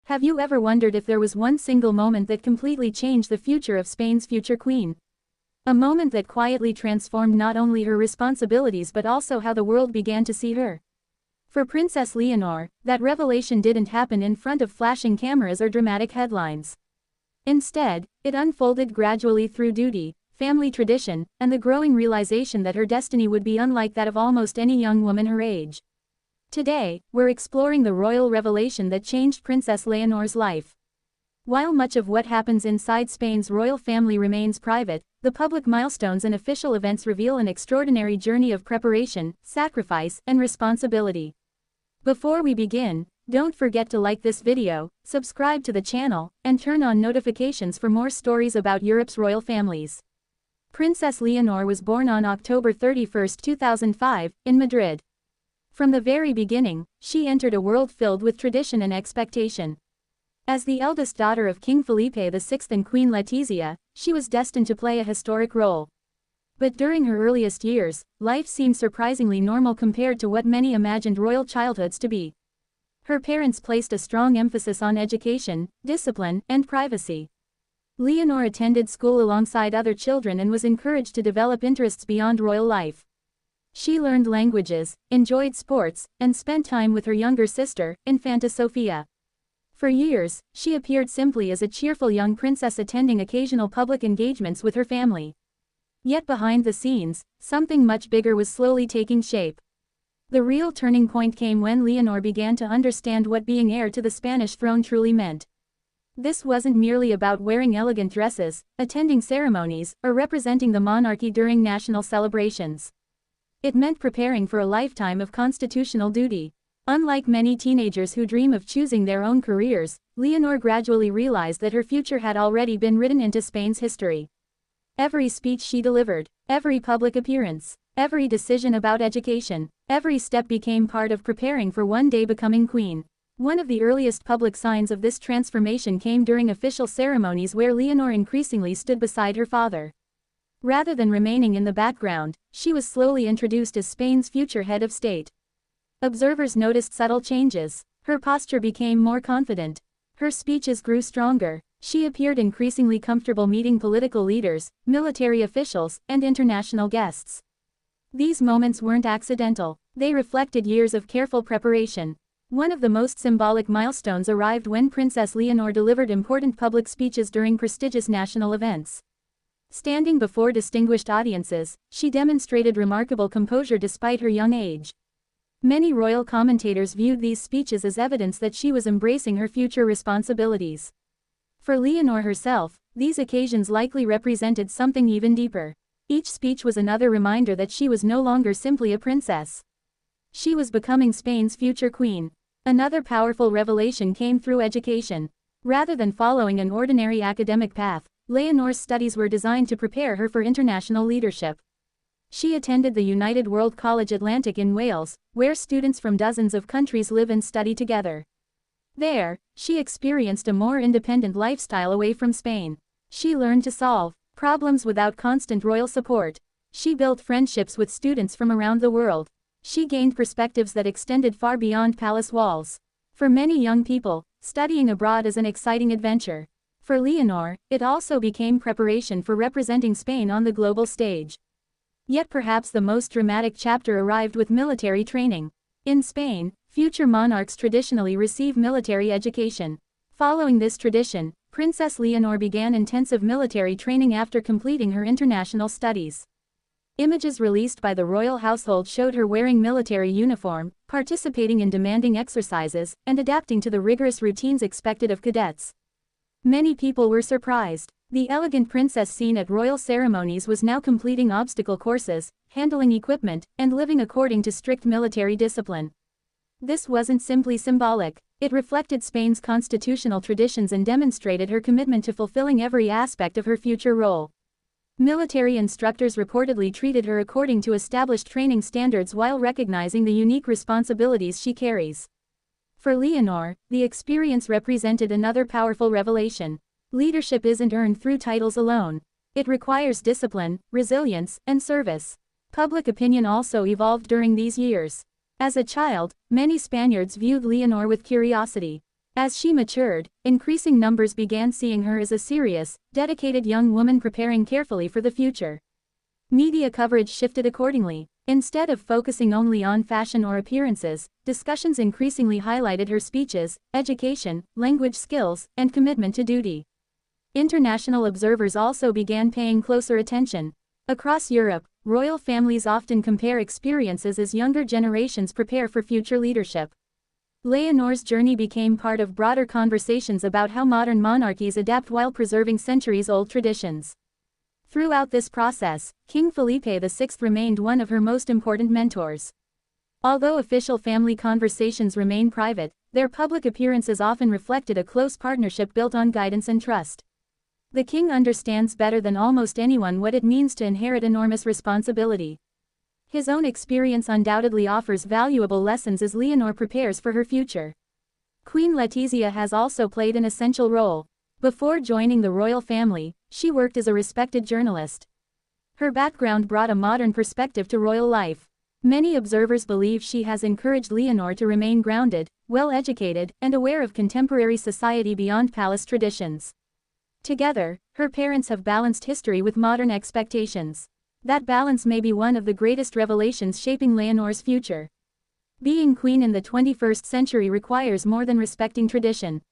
Have you ever wondered if there was one single moment that completely changed the future of Spain's future queen? A moment that quietly transformed not only her responsibilities but also how the world began to see her. For Princess Leonor, that revelation didn't happen in front of flashing cameras or dramatic headlines. Instead, it unfolded gradually through duty, family tradition, and the growing realization that her destiny would be unlike that of almost any young woman her age. Today, we're exploring the royal revelation that changed Princess Leonor's life. While much of what happens inside Spain's royal family remains private, the public milestones and official events reveal an extraordinary journey of preparation, sacrifice, and responsibility. Before we begin, don't forget to like this video, subscribe to the channel, and turn on notifications for more stories about Europe's royal families. Princess Leonor was born on October 31, 2005, in Madrid. From the very beginning, she entered a world filled with tradition and expectation. As the eldest daughter of King Felipe VI and Queen Letizia, she was destined to play a historic role. But during her earliest years, life seemed surprisingly normal compared to what many imagined royal childhoods to be. Her parents placed a strong emphasis on education, discipline, and privacy. Leonor attended school alongside other children and was encouraged to develop interests beyond royal life. She learned languages, enjoyed sports, and spent time with her younger sister, Infanta Sofia. For years, she appeared simply as a cheerful young princess attending occasional public engagements with her family. Yet behind the scenes, something much bigger was slowly taking shape. The real turning point came when Leonor began to understand what being heir to the Spanish throne truly meant. This wasn't merely about wearing elegant dresses, attending ceremonies, or representing the monarchy during national celebrations. It meant preparing for a lifetime of constitutional duty. Unlike many teenagers who dream of choosing their own careers, Leonor gradually realized that her future had already been written into Spain's history. Every speech she delivered, every public appearance, every decision about education, every step became part of preparing for one day becoming queen. One of the earliest public signs of this transformation came during official ceremonies where Leonor increasingly stood beside her father. Rather than remaining in the background, she was slowly introduced as Spain's future head of state. Observers noticed subtle changes. Her posture became more confident. Her speeches grew stronger. She appeared increasingly comfortable meeting political leaders, military officials, and international guests. These moments weren't accidental. They reflected years of careful preparation. One of the most symbolic milestones arrived when Princess Leonor delivered important public speeches during prestigious national events. Standing before distinguished audiences, she demonstrated remarkable composure despite her young age. Many royal commentators viewed these speeches as evidence that she was embracing her future responsibilities. For Leonor herself, these occasions likely represented something even deeper. Each speech was another reminder that she was no longer simply a princess. She was becoming Spain's future queen. Another powerful revelation came through education. Rather than following an ordinary academic path, Leonor's studies were designed to prepare her for international leadership. She attended the United World College Atlantic in Wales, where students from dozens of countries live and study together. There, she experienced a more independent lifestyle away from Spain. She learned to solve problems without constant royal support. She built friendships with students from around the world. She gained perspectives that extended far beyond palace walls. For many young people, studying abroad is an exciting adventure. For Leonor, it also became preparation for representing Spain on the global stage. Yet perhaps the most dramatic chapter arrived with military training. In Spain, future monarchs traditionally receive military education. Following this tradition, Princess Leonor began intensive military training after completing her international studies. Images released by the royal household showed her wearing military uniform, participating in demanding exercises, and adapting to the rigorous routines expected of cadets. Many people were surprised. The elegant princess seen at royal ceremonies was now completing obstacle courses, handling equipment, and living according to strict military discipline. This wasn't simply symbolic. It reflected Spain's constitutional traditions and demonstrated her commitment to fulfilling every aspect of her future role. Military instructors reportedly treated her according to established training standards while recognizing the unique responsibilities she carries. For Leonor, the experience represented another powerful revelation. Leadership isn't earned through titles alone. It requires discipline, resilience, and service. Public opinion also evolved during these years. As a child, many Spaniards viewed Leonor with curiosity. As she matured, increasing numbers began seeing her as a serious, dedicated young woman preparing carefully for the future. Media coverage shifted accordingly. Instead of focusing only on fashion or appearances, discussions increasingly highlighted her speeches, education, language skills, and commitment to duty. International observers also began paying closer attention. Across Europe, royal families often compare experiences as younger generations prepare for future leadership. Leonor's journey became part of broader conversations about how modern monarchies adapt while preserving centuries-old traditions. Throughout this process, King Felipe VI remained one of her most important mentors. Although official family conversations remain private, their public appearances often reflected a close partnership built on guidance and trust. The king understands better than almost anyone what it means to inherit enormous responsibility. His own experience undoubtedly offers valuable lessons as Leonor prepares for her future. Queen Letizia has also played an essential role. Before joining the royal family, she worked as a respected journalist. Her background brought a modern perspective to royal life. Many observers believe she has encouraged Leonor to remain grounded, well-educated, and aware of contemporary society beyond palace traditions. Together, her parents have balanced history with modern expectations. That balance may be one of the greatest revelations shaping Leonor's future. Being queen in the 21st century requires more than respecting tradition.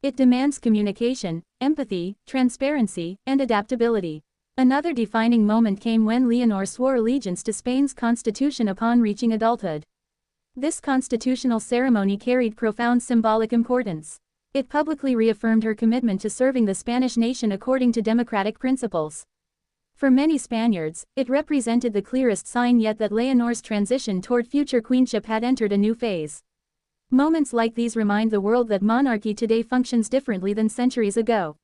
It demands communication, empathy, transparency, and adaptability. Another defining moment came when Leonor swore allegiance to Spain's constitution upon reaching adulthood. This constitutional ceremony carried profound symbolic importance. It publicly reaffirmed her commitment to serving the Spanish nation according to democratic principles. For many Spaniards, it represented the clearest sign yet that Leonor's transition toward future queenship had entered a new phase. Moments like these remind the world that monarchy today functions differently than centuries ago.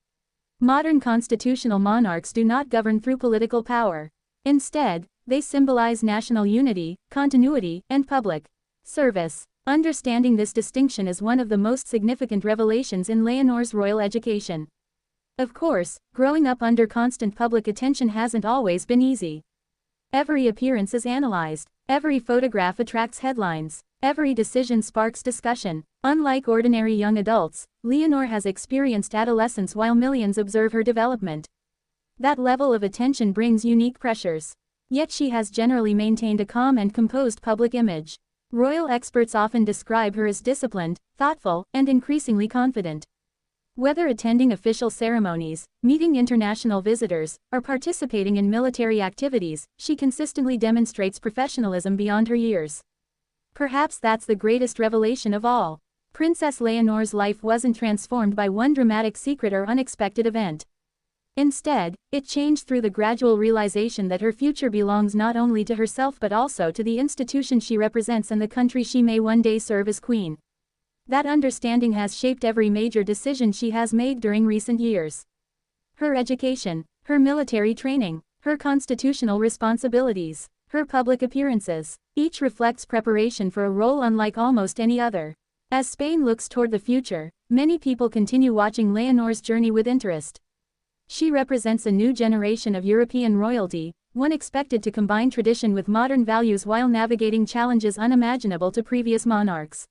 Modern constitutional monarchs do not govern through political power. Instead, they symbolize national unity, continuity, and public service. Understanding this distinction is one of the most significant revelations in Leonor's royal education. Of course, growing up under constant public attention hasn't always been easy. Every appearance is analyzed, every photograph attracts headlines, every decision sparks discussion. Unlike ordinary young adults, Leonor has experienced adolescence while millions observe her development. That level of attention brings unique pressures. Yet she has generally maintained a calm and composed public image. Royal experts often describe her as disciplined, thoughtful, and increasingly confident. Whether attending official ceremonies, meeting international visitors, or participating in military activities, she consistently demonstrates professionalism beyond her years. Perhaps that's the greatest revelation of all. Princess Leonor's life wasn't transformed by one dramatic secret or unexpected event. Instead, it changed through the gradual realization that her future belongs not only to herself but also to the institution she represents and the country she may one day serve as queen. That understanding has shaped every major decision she has made during recent years. Her education, her military training, her constitutional responsibilities, her public appearances, each reflects preparation for a role unlike almost any other. As Spain looks toward the future, many people continue watching Leonor's journey with interest. She represents a new generation of European royalty, one expected to combine tradition with modern values while navigating challenges unimaginable to previous monarchs.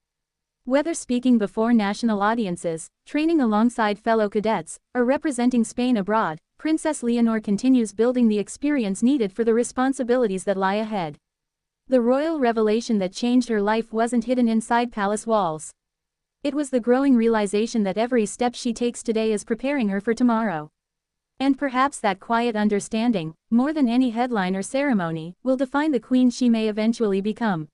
Whether speaking before national audiences, training alongside fellow cadets, or representing Spain abroad, Princess Leonor continues building the experience needed for the responsibilities that lie ahead. The royal revelation that changed her life wasn't hidden inside palace walls. It was the growing realization that every step she takes today is preparing her for tomorrow. And perhaps that quiet understanding, more than any headline or ceremony, will define the queen she may eventually become.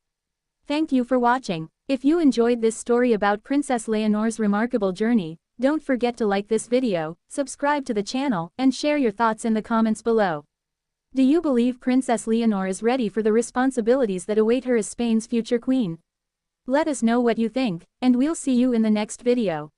Thank you for watching. If you enjoyed this story about Princess Leonor's remarkable journey, don't forget to like this video, subscribe to the channel, and share your thoughts in the comments below. Do you believe Princess Leonor is ready for the responsibilities that await her as Spain's future queen? Let us know what you think, and we'll see you in the next video.